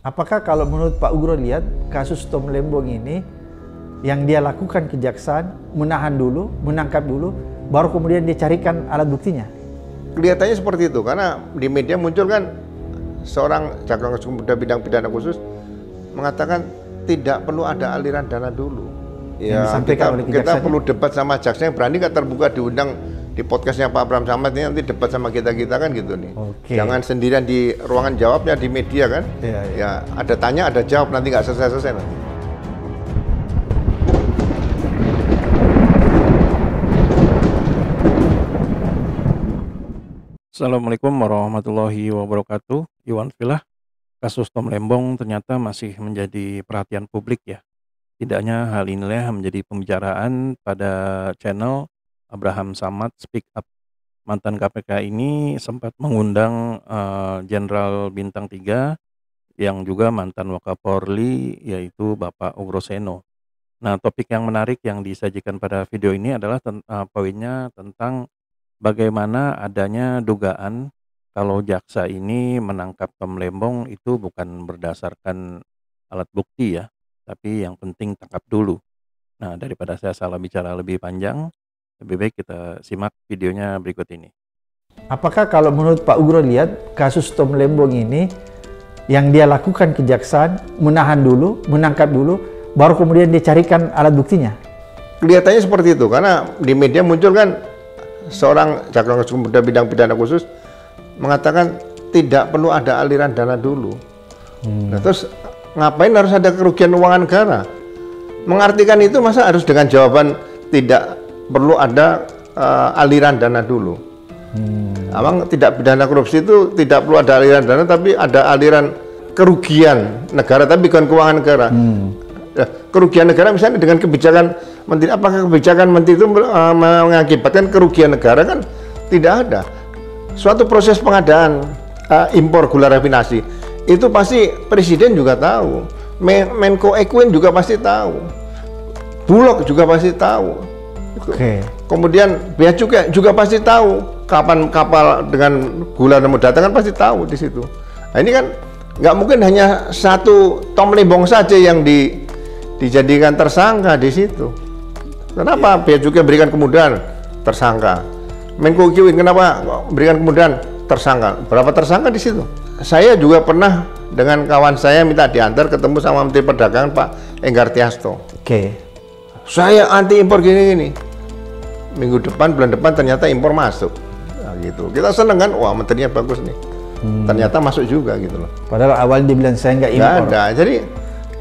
Apakah kalau menurut Pak Ugro lihat kasus Tom Lembong ini yang dia lakukan kejaksaan menahan dulu, menangkap dulu, baru kemudian dia carikan alat buktinya? Kelihatannya seperti itu karena di media muncul kan seorang jaksa muda bidang pidana khusus mengatakan tidak perlu ada aliran dana dulu. Ya, kita perlu debat sama jaksa yang berani nggak terbuka diundang di podcastnya Pak Bram Samad ini, nanti debat sama kita kan gitu nih. Jangan sendirian di ruangan jawabnya di media kan. Ya ada tanya ada jawab, nanti nggak selesai nanti. Assalamualaikum warahmatullahi wabarakatuh. Iwan Filah, kasus Tom Lembong ternyata masih menjadi perhatian publik ya. Tidak hanya hal inilah menjadi pembicaraan pada channel Abraham Samad Speak Up. Mantan KPK ini sempat mengundang Jenderal Bintang 3 yang juga mantan Wakapolri, yaitu Bapak Ugro Seno. Nah, topik yang menarik yang disajikan pada video ini adalah poinnya tentang bagaimana adanya dugaan kalau jaksa ini menangkap Tom Lembong itu bukan berdasarkan alat bukti ya, tapi yang penting tangkap dulu. Nah, daripada saya salah bicara lebih panjang, lebih baik kita simak videonya berikut ini. Apakah kalau menurut Pak Ugro lihat kasus Tom Lembong ini yang dia lakukan kejaksaan menahan dulu, menangkap dulu, baru kemudian dia carikan alat buktinya? Kelihatannya seperti itu karena di media muncul kan seorang jaksa muda bidang pidana khusus mengatakan tidak perlu ada aliran dana dulu. Nah, terus ngapain harus ada kerugian keuangan negara? Mengartikan itu masa harus dengan jawaban tidak perlu ada aliran dana dulu. Emang tidak pidana korupsi itu tidak perlu ada aliran dana, tapi ada aliran kerugian negara, tapi bukan keuangan negara. Kerugian negara misalnya dengan kebijakan menteri, apakah kebijakan menteri itu mengakibatkan kerugian negara? Kan tidak ada. Suatu proses pengadaan impor gula rafinasi itu pasti presiden juga tahu, Menko Equin juga pasti tahu, Bulog juga pasti tahu. Kemudian Bea Cukai juga pasti tahu kapan kapal dengan gula mau datang, kan pasti tahu di situ. Nah, ini kan nggak mungkin hanya satu Tom Lembong saja yang dijadikan tersangka di situ. Kenapa Bea Cukai berikan kemudahan tersangka? Menko Equin kenapa berikan kemudahan tersangka? Berapa tersangka di situ? Saya juga pernah dengan kawan saya minta diantar ketemu sama Menteri Perdagangan Pak Enggar Tiasto. Saya anti impor gini-gini. Minggu depan, bulan depan ternyata impor masuk. Nah, gitu. Kita seneng kan, wah menterinya bagus nih. Ternyata masuk juga gitu loh. Padahal awal dibilang saya nggak impor. Nggak ada. Jadi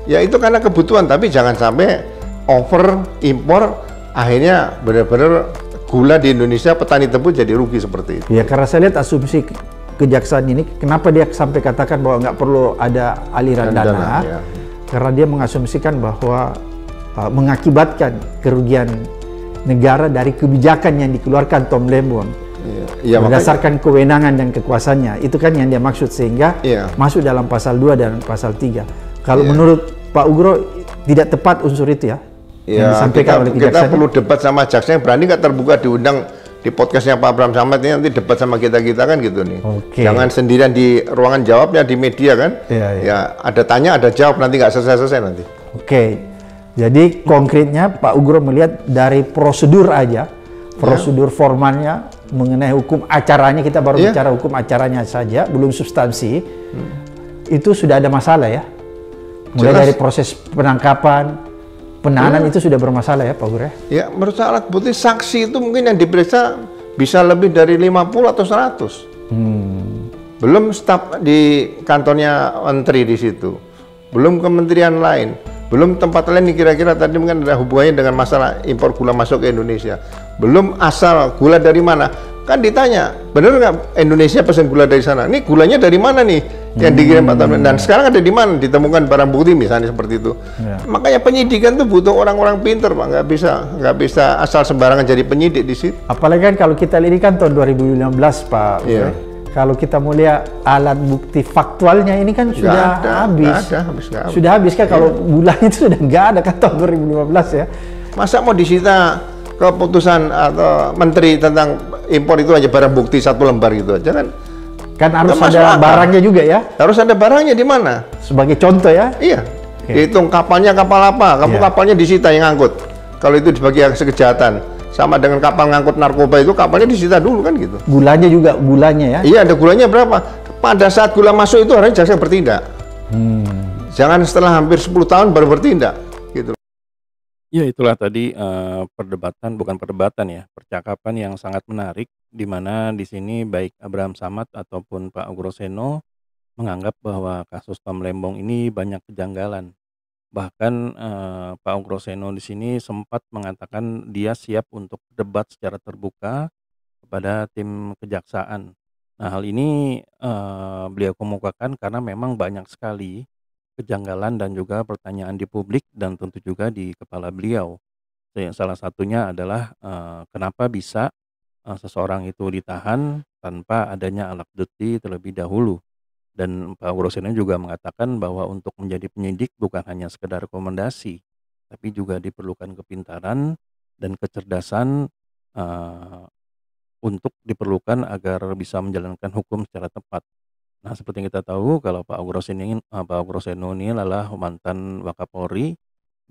ya itu karena kebutuhan, tapi jangan sampai over impor, akhirnya benar-benar gula di Indonesia petani tebu jadi rugi seperti itu. Ya karena saya lihat asumsi kejaksaan ini, kenapa dia sampai katakan bahwa nggak perlu ada aliran dana, ya. Karena dia mengasumsikan bahwa mengakibatkan kerugian negara dari kebijakan yang dikeluarkan Tom Lembong, berdasarkan kewenangan dan kekuasaannya. Itu kan yang dia maksud, sehingga masuk dalam pasal 2 dan pasal 3. Kalau menurut Pak Ugro tidak tepat unsur itu ya, yang disampaikan oleh kejaksaan. Kita perlu debat sama jaksa yang berani nggak terbuka diundang di podcastnya Pak Bram Samad ini, nanti debat sama kita kan gitu nih. Jangan sendirian di ruangan jawabnya di media kan. Ya ada tanya ada jawab, nanti nggak selesai nanti. Jadi konkretnya Pak Ugro melihat dari prosedur aja, prosedur formalnya mengenai hukum acaranya, kita baru bicara hukum acaranya saja, belum substansi, itu sudah ada masalah ya. Mulai dari proses penangkapan, penahanan itu sudah bermasalah ya Pak Ugro ya? Ya, menurut saya alat bukti saksi itu mungkin yang diperiksa bisa lebih dari 50 atau 100. Belum staf di kantornya menteri di situ, belum kementerian lain, belum tempat lain kira-kira tadi mungkin ada hubungannya dengan masalah impor gula masuk ke Indonesia. Belum asal gula dari mana. Kan ditanya, benar nggak Indonesia pesen gula dari sana? Ini gulanya dari mana nih yang dikirim Pak Tom? Dan sekarang ada di mana? Ditemukan barang bukti misalnya seperti itu. Makanya penyidikan tuh butuh orang-orang pinter Pak, nggak bisa asal sembarangan jadi penyidik di situ. Apalagi kan kalau kita lihat kan tahun 2015 Pak. Kalau kita mau lihat alat bukti faktualnya ini kan sudah habis. Sudah habis kan, kalau gulanya itu sudah nggak ada kan tahun 2015 ya. Masa mau disita keputusan atau menteri tentang impor itu aja barang bukti 1 lembar gitu aja kan? Kan harus Nggak masuk ada akal. barangnya juga ya, Harus ada barangnya di mana? sebagai contoh ya. Iya. Oke. Dihitung kapalnya kapal apa? Kamu Iya. kapalnya disita yang ngangkut. Kalau itu sebagai aksi kejahatan, sama dengan kapal ngangkut narkoba itu kapalnya disita dulu kan gitu. Gulanya juga, gulanya ya. Iya, ada gulanya berapa? Pada saat gula masuk itu harusnya jaksa bertindak. Jangan setelah hampir 10 tahun baru bertindak gitu. Ya itulah tadi perdebatan, bukan perdebatan ya, percakapan yang sangat menarik di mana di sini baik Abraham Samad ataupun Pak Ugroseno menganggap bahwa kasus Tom Lembong ini banyak kejanggalan. Bahkan Pak Ugroseno di sini sempat mengatakan dia siap untuk debat secara terbuka kepada tim kejaksaan. Nah, hal ini beliau kemukakan karena memang banyak sekali kejanggalan dan juga pertanyaan di publik dan tentu juga di kepala beliau. Salah satunya adalah kenapa bisa seseorang itu ditahan tanpa adanya alat bukti terlebih dahulu. Dan Pak Ugroseno juga mengatakan bahwa untuk menjadi penyidik bukan hanya sekedar rekomendasi, tapi juga diperlukan kepintaran dan kecerdasan eh, untuk diperlukan agar bisa menjalankan hukum secara tepat. Nah, seperti yang kita tahu kalau Pak Ugroseno ini adalah mantan Wakapolri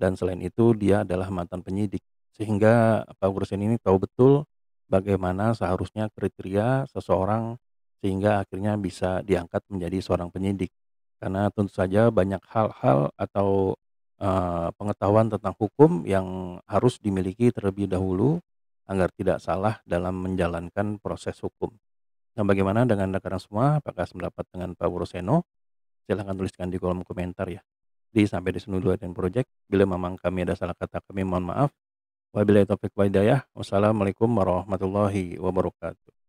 dan selain itu dia adalah mantan penyidik. Sehingga Pak Ugroseno ini tahu betul bagaimana seharusnya kriteria seseorang sehingga akhirnya bisa diangkat menjadi seorang penyidik. Karena tentu saja banyak hal-hal atau pengetahuan tentang hukum yang harus dimiliki terlebih dahulu agar tidak salah dalam menjalankan proses hukum. Nah, bagaimana dengan rekan semua? Apakah sependapat dengan Pak Ugroseno? Silahkan tuliskan di kolom komentar ya. Sampai di sini dulu dan project. Bila memang kami ada salah kata kami mohon maaf. Wabillahi taufiq wal hidayah. Wassalamualaikum warahmatullahi wabarakatuh.